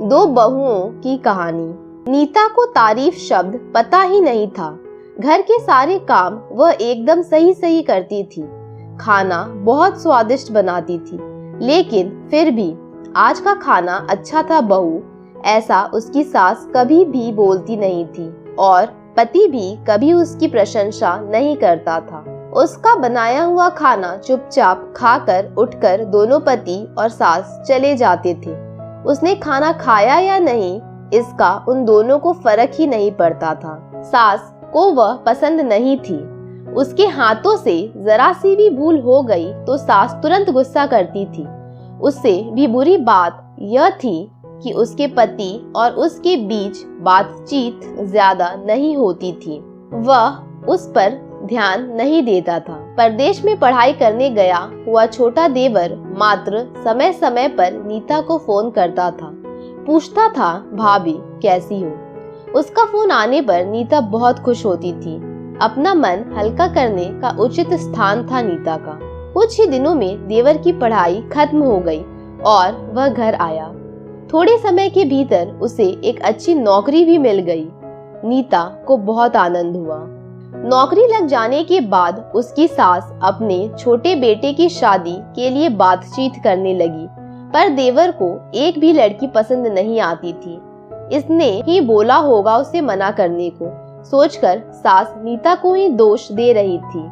दो बहुओं की कहानी। नीता को तारीफ शब्द पता ही नहीं था। घर के सारे काम वह एकदम सही सही करती थी। खाना बहुत स्वादिष्ट बनाती थी, लेकिन फिर भी आज का खाना अच्छा था बहू, ऐसा उसकी सास कभी भी बोलती नहीं थी और पति भी कभी उसकी प्रशंसा नहीं करता था। उसका बनाया हुआ खाना चुपचाप खाकर उठकर दोनों पति और सास चले जाते थे। उसने खाना खाया या नहीं, इसका उन दोनों को फर्क ही नहीं पड़ता था। सास को वह पसंद नहीं थी। उसके हाथों से जरा सी भी भूल हो गई तो सास तुरंत गुस्सा करती थी। उससे भी बुरी बात यह थी कि उसके पति और उसके बीच बातचीत ज्यादा नहीं होती थी। वह उस पर ध्यान नहीं देता था। परदेश में पढ़ाई करने गया हुआ छोटा देवर मात्र समय समय पर नीता को फोन करता था। पूछता था, भाभी कैसी हो? उसका फोन आने पर नीता बहुत खुश होती थी। अपना मन हल्का करने का उचित स्थान था नीता का। कुछ ही दिनों में देवर की पढ़ाई खत्म हो गई और वह घर आया। थोड़े समय के भीतर उसे एक अच्छी नौकरी भी मिल गई। नीता को बहुत आनंद हुआ। नौकरी लग जाने के बाद उसकी सास अपने छोटे बेटे की शादी के लिए बातचीत करने लगी, पर देवर को एक भी लड़की पसंद नहीं आती थी। इसने ही बोला होगा उसे मना करने को सोचकर सास नीता को ही दोष दे रही थी।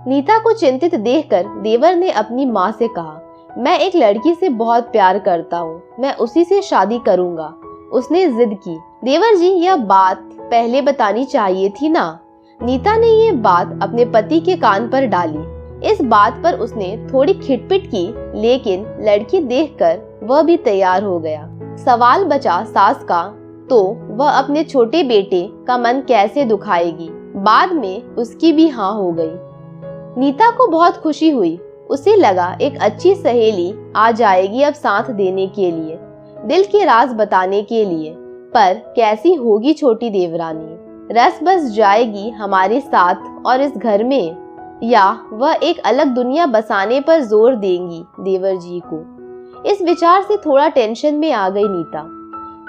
नीता को चिंतित देखकर देवर ने अपनी माँ से कहा, मैं एक लड़की से बहुत प्यार करता हूँ, मैं उसी से शादी करूँगा। उसने जिद की। देवर जी, यह बात पहले बतानी चाहिए थी ना। नीता ने ये बात अपने पति के कान पर डाली। इस बात पर उसने थोड़ी खिटपिट की, लेकिन लड़की देखकर वह भी तैयार हो गया। सवाल बचा सास का, तो वह अपने छोटे बेटे का मन कैसे दुखाएगी। बाद में उसकी भी हाँ हो गई। नीता को बहुत खुशी हुई। उसे लगा एक अच्छी सहेली आ जाएगी अब साथ देने के लिए, दिल के राज बताने के लिए। पर कैसी होगी छोटी देवरानी? रस बस जाएगी हमारे साथ और इस घर में, या वह एक अलग दुनिया बसाने पर जोर देंगी देवर जी को? इस विचार से थोड़ा टेंशन में आ गई नीता।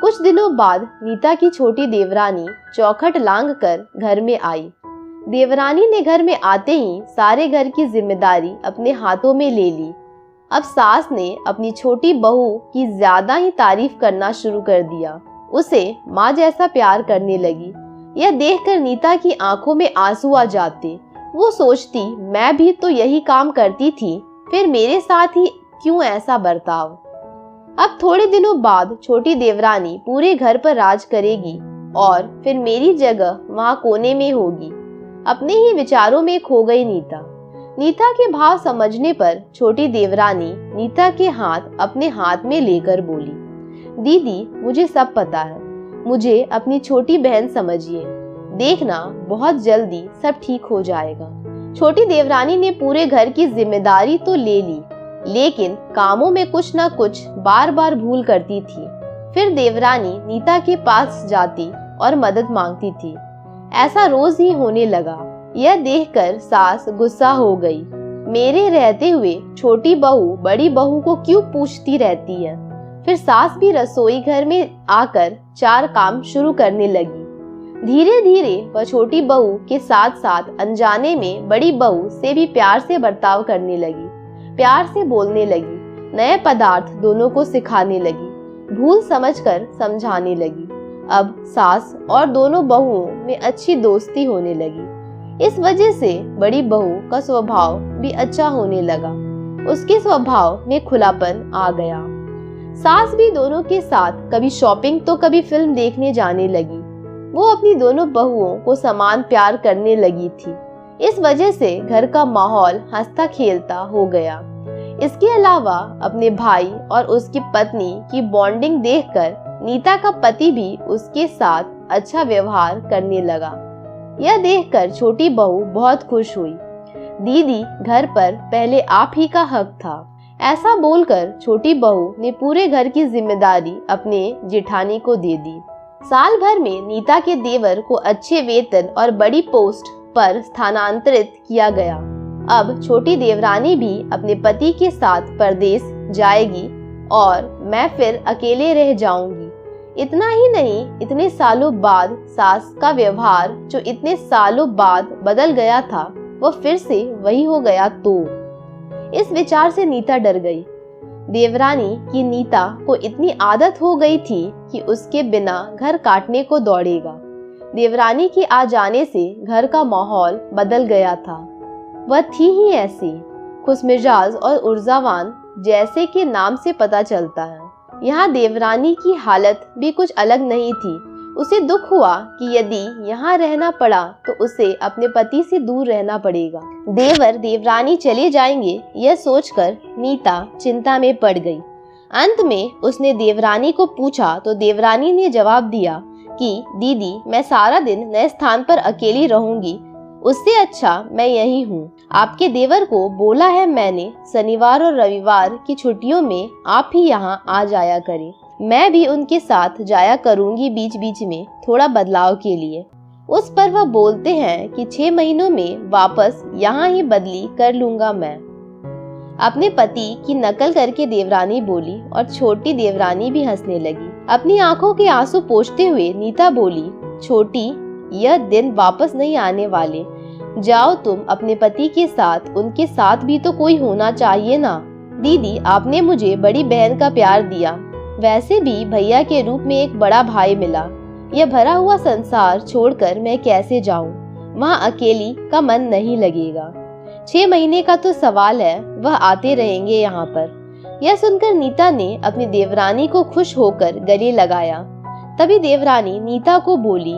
कुछ दिनों बाद नीता की छोटी देवरानी चौखट लांग कर घर में आई। देवरानी ने घर में आते ही सारे घर की जिम्मेदारी अपने हाथों में ले ली। अब सास ने अपनी छोटी बहू की ज्यादा ही तारीफ करना शुरू कर दिया। उसे माँ जैसा प्यार करने लगी। यह देखकर नीता की आंखों में आंसू आ जाते। वो सोचती, मैं भी तो यही काम करती थी, फिर मेरे साथ ही क्यों ऐसा बर्ताव। अब थोड़े दिनों बाद छोटी देवरानी पूरे घर पर राज करेगी और फिर मेरी जगह वहां कोने में होगी। अपने ही विचारों में खो गई नीता। नीता के भाव समझने पर छोटी देवरानी नीता के हाथ अपने हाथ में लेकर बोली, दीदी मुझे सब पता है, मुझे अपनी छोटी बहन समझिए, देखना बहुत जल्दी सब ठीक हो जाएगा। छोटी देवरानी ने पूरे घर की जिम्मेदारी तो ले ली, लेकिन कामों में कुछ न कुछ बार बार भूल करती थी। फिर देवरानी नीता के पास जाती और मदद मांगती थी। ऐसा रोज ही होने लगा। यह देखकर सास गुस्सा हो गई। मेरे रहते हुए छोटी बहू बड़ी बहू को क्यों पूछती रहती है। फिर सास भी रसोई घर में आकर चार काम शुरू करने लगी। धीरे धीरे वह छोटी बहू के साथ साथ अनजाने में बड़ी बहू से भी प्यार से बर्ताव करने लगी, प्यार से बोलने लगी, नए पदार्थ दोनों को सिखाने लगी, भूल समझकर समझाने लगी। अब सास और दोनों बहुओं में अच्छी दोस्ती होने लगी। इस वजह से बड़ी बहू का स्वभाव भी अच्छा होने लगा। उसके स्वभाव में खुलापन आ गया। सास भी दोनों के साथ कभी शॉपिंग तो कभी फिल्म देखने जाने लगी। वो अपनी दोनों बहुओं को समान प्यार करने लगी थी। इस वजह से घर का माहौल हंसता खेलता हो गया। इसके अलावा अपने भाई और उसकी पत्नी की बॉन्डिंग देखकर नीता का पति भी उसके साथ अच्छा व्यवहार करने लगा। यह देखकर छोटी बहू बहुत खुश हुई। दीदी, घर पर पहले आप ही का हक था। ऐसा बोलकर छोटी बहू ने पूरे घर की जिम्मेदारी अपने जेठानी को दे दी। साल भर में नीता के देवर को अच्छे वेतन और बड़ी पोस्ट पर स्थानांतरित किया गया। अब छोटी देवरानी भी अपने पति के साथ परदेश जाएगी और मैं फिर अकेले रह जाऊंगी। इतना ही नहीं, इतने सालों बाद सास का व्यवहार जो इतने सालों बाद बदल गया था वो फिर से वही हो गया तो। इस विचार से नीता डर गई। देवरानी की नीता को इतनी आदत हो गई थी कि उसके बिना घर काटने को दौड़ेगा। देवरानी के आ जाने से घर का माहौल बदल गया था। वह थी ही ऐसी खुशमिजाज और ऊर्जावान, जैसे कि नाम से पता चलता है। यहाँ देवरानी की हालत भी कुछ अलग नहीं थी। उसे दुख हुआ कि यदि यहाँ रहना पड़ा तो उसे अपने पति से दूर रहना पड़ेगा। देवर देवरानी चले जाएंगे, यह सोचकर नीता चिंता में पड़ गई। अंत में उसने देवरानी को पूछा तो देवरानी ने जवाब दिया कि दीदी, मैं सारा दिन नए स्थान पर अकेली रहूंगी, उससे अच्छा मैं यही हूँ। आपके देवर को बोला है मैंने, शनिवार और रविवार की छुट्टियों में आप ही यहाँ आ जाया करें। मैं भी उनके साथ जाया करूंगी बीच बीच में, थोड़ा बदलाव के लिए। उस पर वह बोलते हैं कि 6 महीनों में वापस यहाँ ही बदली कर लूंगा मैं। अपने पति की नकल करके देवरानी बोली और छोटी देवरानी भी हंसने लगी। अपनी आंखों के आंसू पोंछते हुए नीता बोली, छोटी, यह दिन वापस नहीं आने वाले। जाओ तुम अपने पति के साथ, उनके साथ भी तो कोई होना चाहिए ना। दीदी, आपने मुझे बड़ी बहन का प्यार दिया, वैसे भी भैया के रूप में एक बड़ा भाई मिला। यह भरा हुआ संसार छोड़कर मैं कैसे जाऊं? वहाँ अकेली का मन नहीं लगेगा। 6 महीने का तो सवाल है, वह आते रहेंगे यहाँ पर। यह सुनकर नीता ने अपनी देवरानी को खुश होकर गले लगाया। तभी देवरानी नीता को बोली,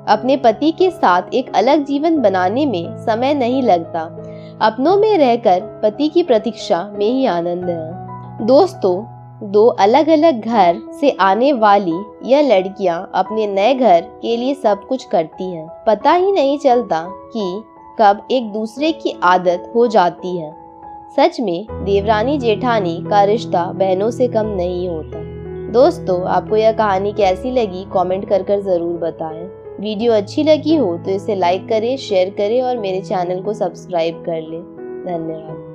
अपने पति के साथ एक अलग जीवन बनाने में समय नहीं लगता। अपनों में रहकर पति की प्रतीक्षा में ही आनंद है। दोस्तों, 2 अलग अलग घर से आने वाली यह लड़कियां अपने नए घर के लिए सब कुछ करती हैं। पता ही नहीं चलता कि कब एक दूसरे की आदत हो जाती है। सच में देवरानी जेठानी का रिश्ता बहनों से कम नहीं होता। दोस्तों, आपको यह कहानी कैसी लगी कमेंट कर जरूर बताएं। वीडियो अच्छी लगी हो तो इसे लाइक करें, शेयर करें और मेरे चैनल को सब्सक्राइब कर लें। धन्यवाद।